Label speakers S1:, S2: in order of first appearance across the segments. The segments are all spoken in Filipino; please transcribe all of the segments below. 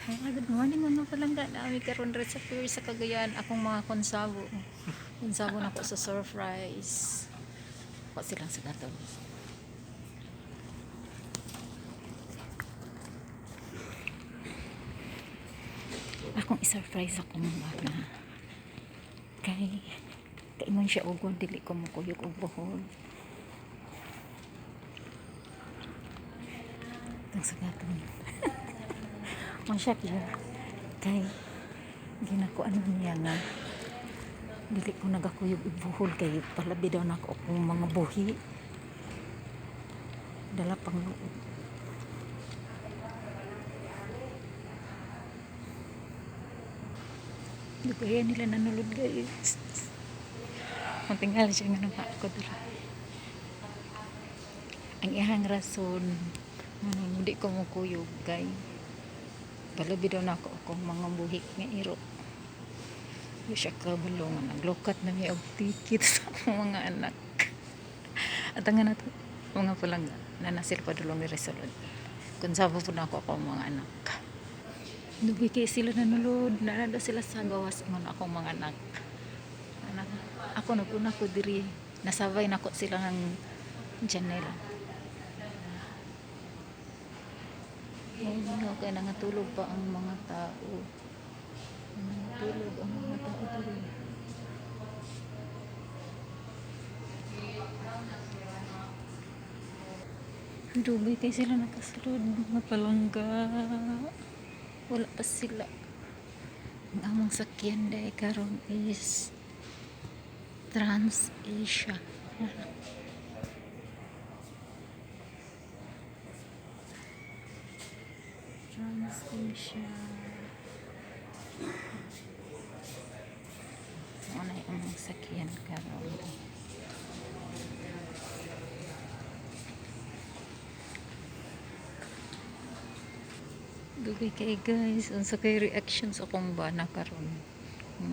S1: Good morning mga palangga. Naami karon rin sa pier sa Cagayan. Akong mga konsabo. Konsabo na ko sa surprise. Ako silang sa gaton. Akong i-surprise ako mga na. Kay man siya ugod. Dili ko mukuyog og buhol. Itong sa gaton. Ang siya kaya. Kay ginakuan niya nga dili ko nagakuyog og buhol kay palabi daw nako akong mga buhi dala pang luod. Di ko yan nila nanulod guys. Matingal siya nga nung ako dira. Ang ihang rason hindi ko mo kuyog kay palabi daw nako akong mga buhi nga iro. Di siya kabalungan. Naglukat na may og tikit sa akong mga anak. At ang nga mga palangga na nasil pa dulong ni Resolod. Kung sabo po na ako mga anak. Dubi kay sila nanulod. Narada sila sa gawas ngon akong mga anak. Ako naguna ko diri. Nasabay na ko sila ng Janela. Ngayon kaya nangatulog pa ang mga tao. Nangatulog ang mga tao diri. Dubi kay sila nakasulod mga palangga. Wala pa sila. Ang among sakyan day karon is Trans Asia. Trans Asia. Ano yung among sakyan karon? Dugay kay guys, unsa kay reactions akong bana karon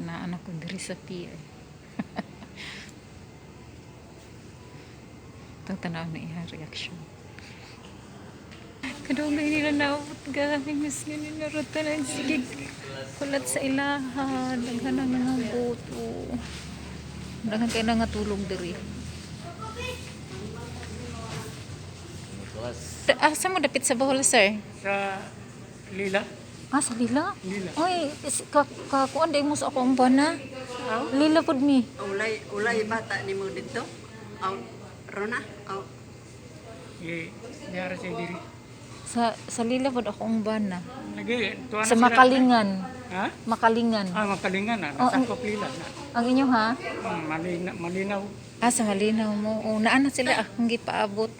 S1: na anak ko diri sa pier. Tanaw na iya reaction. Kadugay nila naabot guys, ngayon narutan ang sige kulat sa ilahan, daghan nga boto. Daghan kay nga tulog diri. Asa mo dapit sa Bohol, sir?
S2: Sa Lila?
S1: Sa Lila?
S2: Lila.
S1: Oy, kakuan day mo sa akong bana. Lila pud mi.
S3: Ulay bata ni mo dito. Aw Rona, aw
S2: Niyara siya diri.
S1: Sa Lila pud akong bana.
S2: Lagi, tuwa na
S1: Sa
S2: sila.
S1: Makalingan.
S2: Ha?
S1: Makalingan.
S2: Makalingan na.
S1: Oo.
S2: Nasakop Lila na.
S1: Ang inyo ha?
S2: Malinaw.
S1: Sa Malinaw mo. Naan na sila akong gipaabot.